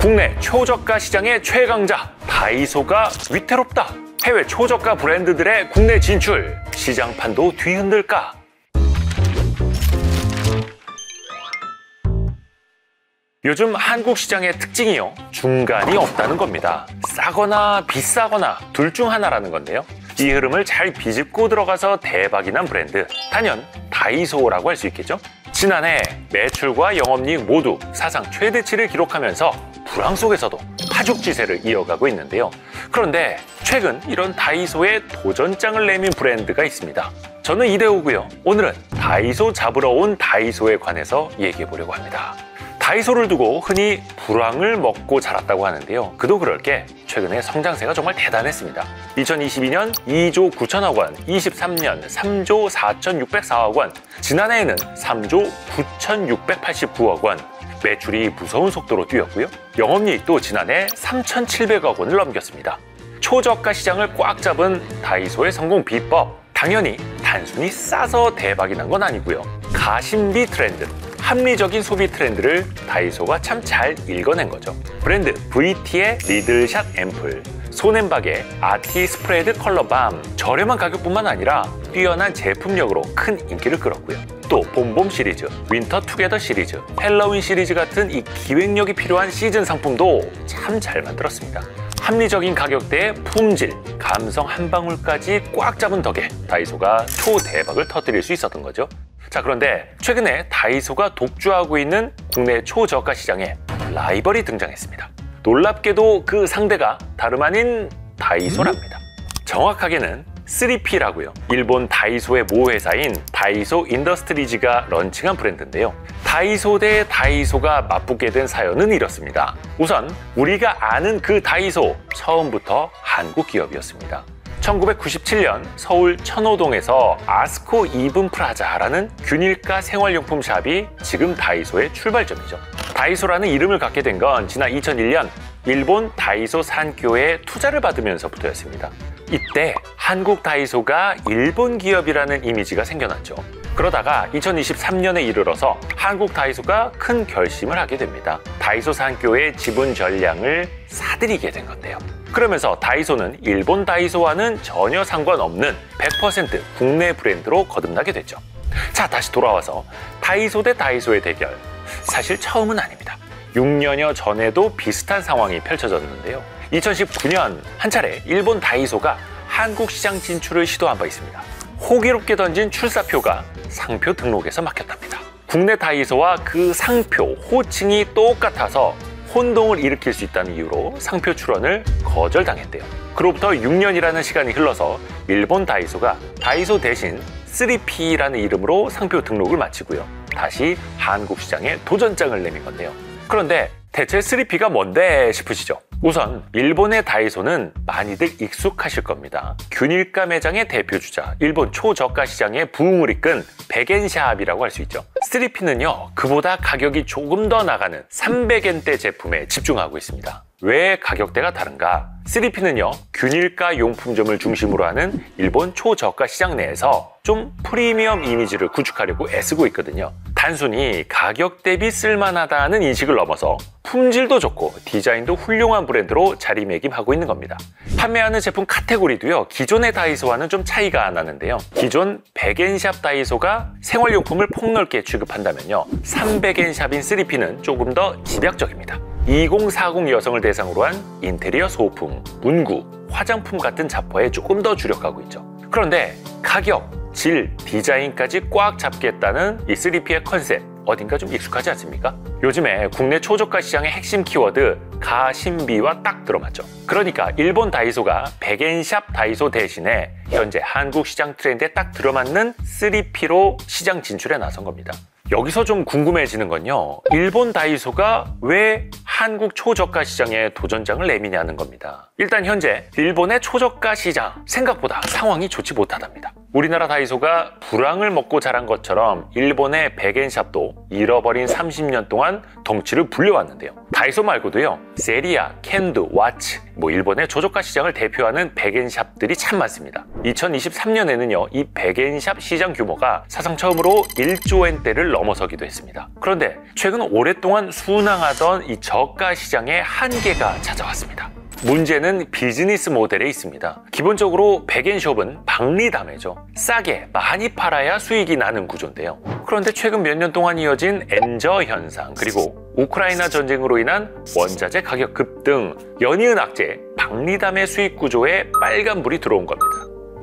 국내 초저가 시장의 최강자 다이소가 위태롭다. 해외 초저가 브랜드들의 국내 진출, 시장판도 뒤흔들까? 요즘 한국 시장의 특징이요, 중간이 없다는 겁니다. 싸거나 비싸거나 둘 중 하나라는 건데요. 이 흐름을 잘 비집고 들어가서 대박이 난 브랜드, 단연 다이소라고 할 수 있겠죠. 지난해 매출과 영업이익 모두 사상 최대치를 기록하면서 불황 속에서도 파죽지세를 이어가고 있는데요. 그런데 최근 이런 다이소에 도전장을 내민 브랜드가 있습니다. 저는 이대호고요. 오늘은 다이소 잡으러 온 다이소에 관해서 얘기해 보려고 합니다. 다이소를 두고 흔히 불황을 먹고 자랐다고 하는데요. 그도 그럴 게 최근에 성장세가 정말 대단했습니다. 2022년 2조 9천억 원, 23년 3조 4,604억 원, 지난해에는 3조 9,689억 원, 매출이 무서운 속도로 뛰었고요. 영업이익도 지난해 3,700억 원을 넘겼습니다. 초저가 시장을 꽉 잡은 다이소의 성공 비법, 당연히 단순히 싸서 대박이 난 건 아니고요. 가심비 트렌드, 합리적인 소비 트렌드를 다이소가 참 잘 읽어낸 거죠. 브랜드 VT의 리들샷 앰플, 손앤박의 아티 스프레드 컬러밤, 저렴한 가격뿐만 아니라 뛰어난 제품력으로 큰 인기를 끌었고요. 또 봄봄 시리즈, 윈터 투게더 시리즈, 헬로윈 시리즈 같은 이 기획력이 필요한 시즌 상품도 참 잘 만들었습니다. 합리적인 가격대에 품질, 감성 한 방울까지 꽉 잡은 덕에 다이소가 초대박을 터뜨릴 수 있었던 거죠. 자, 그런데 최근에 다이소가 독주하고 있는 국내 초저가 시장에 라이벌이 등장했습니다. 놀랍게도 그 상대가 다름 아닌 다이소랍니다. 정확하게는 3P라고요. 일본 다이소의 모회사인 다이소 인더스트리즈가 런칭한 브랜드인데요. 다이소 대 다이소가 맞붙게 된 사연은 이렇습니다. 우선 우리가 아는 그 다이소, 처음부터 한국 기업이었습니다. 1997년 서울 천호동에서 아스코 이븐 프라자라는 균일가 생활용품 샵이 지금 다이소의 출발점이죠. 다이소라는 이름을 갖게 된 건 지난 2001년 일본 다이소 산교에 투자를 받으면서부터였습니다. 이때 한국 다이소가 일본 기업이라는 이미지가 생겨났죠. 그러다가 2023년에 이르러서 한국 다이소가 큰 결심을 하게 됩니다. 다이소 산교의 지분 전량을 사들이게 된 건데요. 그러면서 다이소는 일본 다이소와는 전혀 상관없는 100% 국내 브랜드로 거듭나게 됐죠. 자, 다시 돌아와서 다이소 대 다이소의 대결, 사실 처음은 아닙니다. 6년여 전에도 비슷한 상황이 펼쳐졌는데요. 2019년 한 차례 일본 다이소가 한국 시장 진출을 시도한 바 있습니다. 호기롭게 던진 출사표가 상표 등록에서 막혔답니다. 국내 다이소와 그 상표, 호칭이 똑같아서 혼동을 일으킬 수 있다는 이유로 상표 출원을 거절당했대요. 그로부터 6년이라는 시간이 흘러서 일본 다이소가 다이소 대신 3P라는 이름으로 상표 등록을 마치고요. 다시 한국 시장에 도전장을 내민 건데요. 그런데 대체 3P가 뭔데 싶으시죠? 우선 일본의 다이소는 많이들 익숙하실 겁니다. 균일가 매장의 대표주자, 일본 초저가 시장의 부흥을 이끈 백엔샵이라고 할 수 있죠. 3P는요, 그보다 가격이 조금 더 나가는 300엔대 제품에 집중하고 있습니다. 왜 가격대가 다른가? 3P는요, 균일가 용품점을 중심으로 하는 일본 초저가 시장 내에서 좀 프리미엄 이미지를 구축하려고 애쓰고 있거든요. 단순히 가격 대비 쓸만하다는 인식을 넘어서 품질도 좋고 디자인도 훌륭한 브랜드로 자리매김하고 있는 겁니다. 판매하는 제품 카테고리도요, 기존의 다이소와는 좀 차이가 나는데요. 기존 100엔샵 다이소가 생활용품을 폭넓게 취급한다면요, 300엔샵인 3P는 조금 더 집약적입니다. 2040 여성을 대상으로 한 인테리어 소품, 문구, 화장품 같은 잡화에 조금 더 주력하고 있죠. 그런데 가격, 질, 디자인까지 꽉 잡겠다는 이 3P의 컨셉, 어딘가 좀 익숙하지 않습니까? 요즘에 국내 초저가 시장의 핵심 키워드 가심비와 딱 들어맞죠. 그러니까 일본 다이소가 100엔샵 다이소 대신에 현재 한국 시장 트렌드에 딱 들어맞는 3P로 시장 진출에 나선 겁니다. 여기서 좀 궁금해지는 건요, 일본 다이소가 왜 한국 초저가 시장에 도전장을 내미냐는 겁니다. 일단 현재 일본의 초저가 시장, 생각보다 상황이 좋지 못하답니다. 우리나라 다이소가 불황을 먹고 자란 것처럼 일본의 백엔샵도 잃어버린 30년 동안 덩치를 불려왔는데요. 다이소 말고도요, 세리아, 캔두, 와츠, 일본의 조저가 시장을 대표하는 백엔샵들이 참 많습니다. 2023년에는요, 이 백엔샵 시장 규모가 사상 처음으로 1조 엔대를 넘어서기도 했습니다. 그런데 최근 오랫동안 순항하던 이 저가 시장에 한계가 찾아왔습니다. 문제는 비즈니스 모델에 있습니다. 기본적으로 백엔숍은 박리담회죠. 싸게 많이 팔아야 수익이 나는 구조인데요. 그런데 최근 몇 년 동안 이어진 엔저 현상, 그리고 우크라이나 전쟁으로 인한 원자재 가격 급등, 연이은 악재, 박리담회 수익 구조에 빨간불이 들어온 겁니다.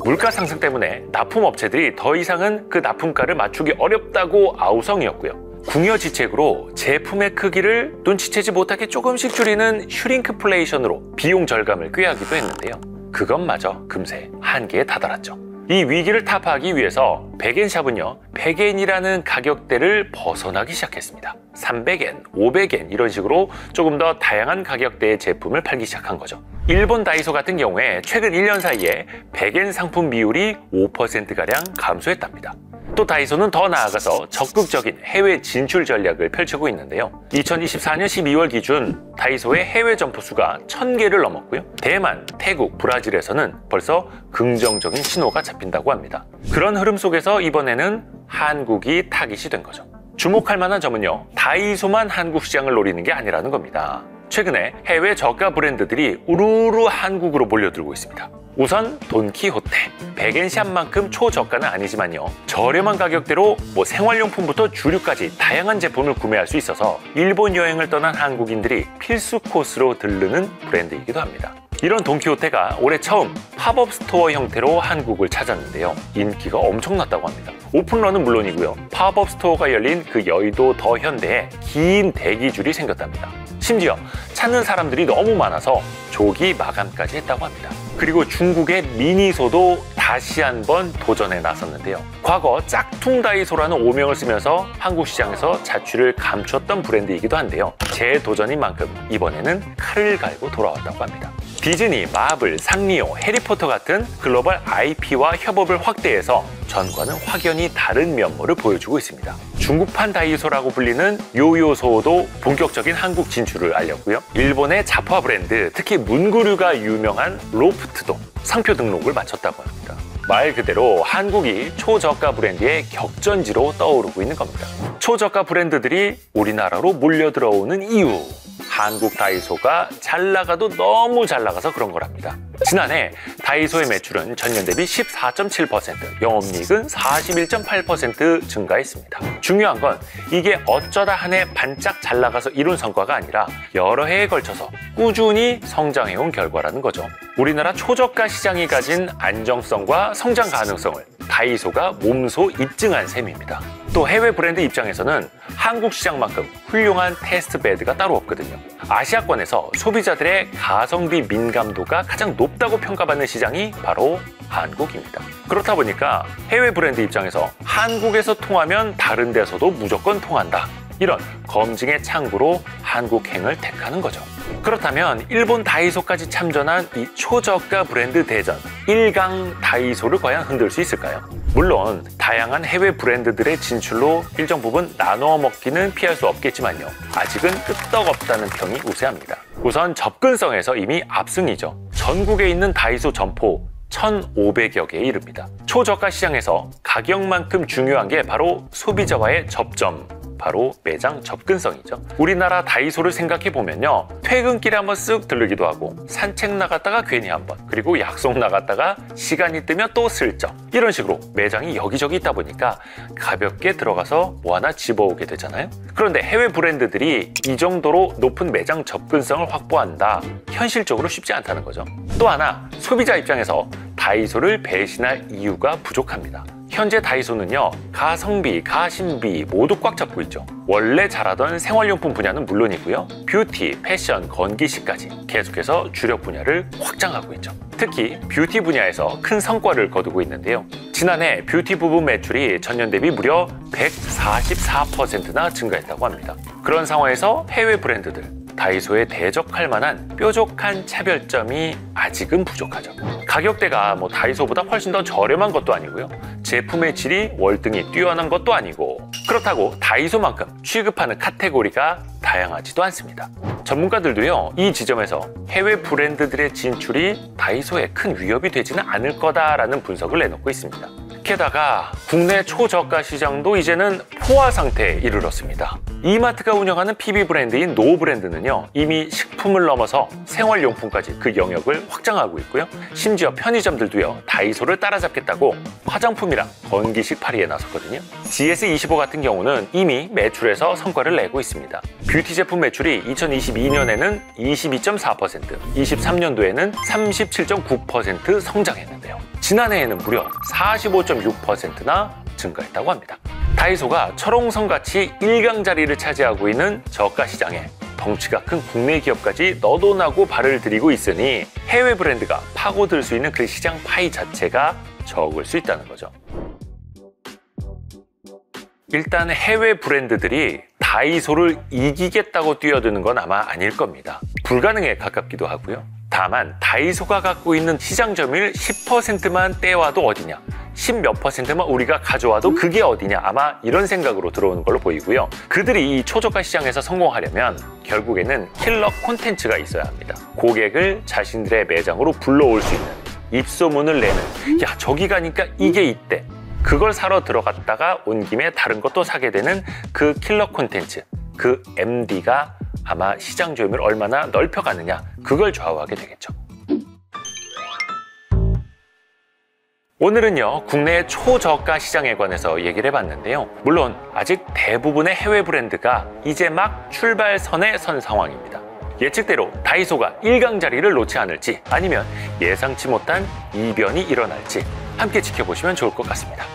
물가 상승 때문에 납품업체들이 더 이상은 그 납품가를 맞추기 어렵다고 아우성이었고요. 궁여지책으로 제품의 크기를 눈치채지 못하게 조금씩 줄이는 슈링크플레이션으로 비용 절감을 꾀하기도 했는데요. 그것마저 금세 한계에 다다랐죠. 이 위기를 타파하기 위해서 백엔샵은요, 100엔이라는 가격대를 벗어나기 시작했습니다. 300엔, 500엔 이런 식으로 조금 더 다양한 가격대의 제품을 팔기 시작한 거죠. 일본 다이소 같은 경우에 최근 1년 사이에 100엔 상품 비율이 5%가량 감소했답니다. 또 다이소는 더 나아가서 적극적인 해외 진출 전략을 펼치고 있는데요. 2024년 12월 기준 다이소의 해외 점포 수가 1000개를 넘었고요. 대만, 태국, 브라질에서는 벌써 긍정적인 신호가 잡힌다고 합니다. 그런 흐름 속에서 이번에는 한국이 타깃이 된 거죠. 주목할 만한 점은요, 다이소만 한국 시장을 노리는 게 아니라는 겁니다. 최근에 해외 저가 브랜드들이 우르르 한국으로 몰려들고 있습니다. 우선 돈키호테, 백엔샵만큼 초저가는 아니지만요, 저렴한 가격대로 생활용품부터 주류까지 다양한 제품을 구매할 수 있어서 일본 여행을 떠난 한국인들이 필수 코스로 들르는 브랜드이기도 합니다. 이런 돈키호테가 올해 처음 팝업 스토어 형태로 한국을 찾았는데요, 인기가 엄청났다고 합니다. 오픈런은 물론이고요, 팝업 스토어가 열린 그 여의도 더 현대에 긴 대기줄이 생겼답니다. 심지어 찾는 사람들이 너무 많아서 조기 마감까지 했다고 합니다. 그리고 중국의 미니소도 다시 한번 도전에 나섰는데요. 과거 짝퉁 다이소라는 오명을 쓰면서 한국 시장에서 자취를 감췄던 브랜드이기도 한데요. 재도전인 만큼 이번에는 칼을 갈고 돌아왔다고 합니다. 디즈니, 마블, 상리오, 해리포터 같은 글로벌 IP와 협업을 확대해서 전과는 확연히 다른 면모를 보여주고 있습니다. 중국판 다이소라고 불리는 요요소도 본격적인 한국 진출을 알렸고요. 일본의 자파 브랜드, 특히 문구류가 유명한 로프트도 상표 등록을 마쳤다고 합니다. 말 그대로 한국이 초저가 브랜드의 격전지로 떠오르고 있는 겁니다. 초저가 브랜드들이 우리나라로 몰려 들어오는 이유, 한국 다이소가 잘 나가도 너무 잘 나가서 그런 거랍니다. 지난해 다이소의 매출은 전년 대비 14.7%, 영업이익은 41.8% 증가했습니다. 중요한 건 이게 어쩌다 한 해 반짝 잘 나가서 이룬 성과가 아니라 여러 해에 걸쳐서 꾸준히 성장해온 결과라는 거죠. 우리나라 초저가 시장이 가진 안정성과 성장 가능성을 다이소가 몸소 입증한 셈입니다. 또 해외 브랜드 입장에서는 한국 시장만큼 훌륭한 테스트 베드가 따로 없거든요. 아시아권에서 소비자들의 가성비 민감도가 가장 높다고 평가받는 시장이 바로 한국입니다. 그렇다 보니까 해외 브랜드 입장에서 한국에서 통하면 다른 데서도 무조건 통한다, 이런 검증의 창구로 한국행을 택하는 거죠. 그렇다면 일본 다이소까지 참전한 이 초저가 브랜드 대전 1강 다이소를 과연 흔들 수 있을까요? 물론 다양한 해외 브랜드들의 진출로 일정 부분 나눠 먹기는 피할 수 없겠지만요, 아직은 끄떡없다는 평이 우세합니다. 우선 접근성에서 이미 압승이죠. 전국에 있는 다이소 점포 1,500여 개에 이릅니다. 초저가 시장에서 가격만큼 중요한 게 바로 소비자와의 접점, 바로 매장 접근성이죠. 우리나라 다이소를 생각해보면요, 퇴근길에 한번 쓱 들르기도 하고, 산책 나갔다가 괜히 한번, 그리고 약속 나갔다가 시간이 뜨면 또 슬쩍, 이런 식으로 매장이 여기저기 있다 보니까 가볍게 들어가서 뭐 하나 집어오게 되잖아요. 그런데 해외 브랜드들이 이 정도로 높은 매장 접근성을 확보한다, 현실적으로 쉽지 않다는 거죠. 또 하나, 소비자 입장에서 다이소를 배신할 이유가 부족합니다. 현재 다이소는요, 가성비, 가심비 모두 꽉 잡고 있죠. 원래 잘하던 생활용품 분야는 물론이고요, 뷰티, 패션, 건기식까지 계속해서 주력 분야를 확장하고 있죠. 특히 뷰티 분야에서 큰 성과를 거두고 있는데요. 지난해 뷰티 부분 매출이 전년 대비 무려 144%나 증가했다고 합니다. 그런 상황에서 해외 브랜드들, 다이소에 대적할 만한 뾰족한 차별점이 아직은 부족하죠. 가격대가 다이소보다 훨씬 더 저렴한 것도 아니고요, 제품의 질이 월등히 뛰어난 것도 아니고, 그렇다고 다이소만큼 취급하는 카테고리가 다양하지도 않습니다. 전문가들도요, 이 지점에서 해외 브랜드들의 진출이 다이소에 큰 위협이 되지는 않을 거다라는 분석을 내놓고 있습니다. 게다가 국내 초저가 시장도 이제는 포화 상태에 이르렀습니다. 이마트가 운영하는 PB 브랜드인 노 브랜드는요, 이미 식품을 넘어서 생활용품까지 그 영역을 확장하고 있고요. 심지어 편의점들도요, 다이소를 따라잡겠다고 화장품이랑 건기식 팔이에 나섰거든요. GS25 같은 경우는 이미 매출에서 성과를 내고 있습니다. 뷰티 제품 매출이 2022년에는 22.4%, 23년도에는 37.9% 성장했는데요. 지난해에는 무려 45.6%나 증가했다고 합니다. 다이소가 철옹성같이 1강 자리를 차지하고 있는 저가 시장에 덩치가 큰 국내 기업까지 너도나고 발을 들이고 있으니 해외 브랜드가 파고들 수 있는 그 시장 파이 자체가 적을 수 있다는 거죠. 일단 해외 브랜드들이 다이소를 이기겠다고 뛰어드는 건 아마 아닐 겁니다. 불가능에 가깝기도 하고요. 다만 다이소가 갖고 있는 시장 점유율 10%만 떼와도 어디냐, 10몇 %만 우리가 가져와도 그게 어디냐, 아마 이런 생각으로 들어오는 걸로 보이고요. 그들이 이 초저가 시장에서 성공하려면 결국에는 킬러 콘텐츠가 있어야 합니다. 고객을 자신들의 매장으로 불러올 수 있는, 입소문을 내는, 야 저기 가니까 이게 있대, 그걸 사러 들어갔다가 온 김에 다른 것도 사게 되는 그 킬러 콘텐츠, 그 MD가 아마 시장 점유율을 얼마나 넓혀가느냐, 그걸 좌우하게 되겠죠. 오늘은요, 국내 초저가 시장에 관해서 얘기를 해봤는데요. 물론 아직 대부분의 해외 브랜드가 이제 막 출발선에 선 상황입니다. 예측대로 다이소가 1강 자리를 놓지 않을지, 아니면 예상치 못한 이변이 일어날지 함께 지켜보시면 좋을 것 같습니다.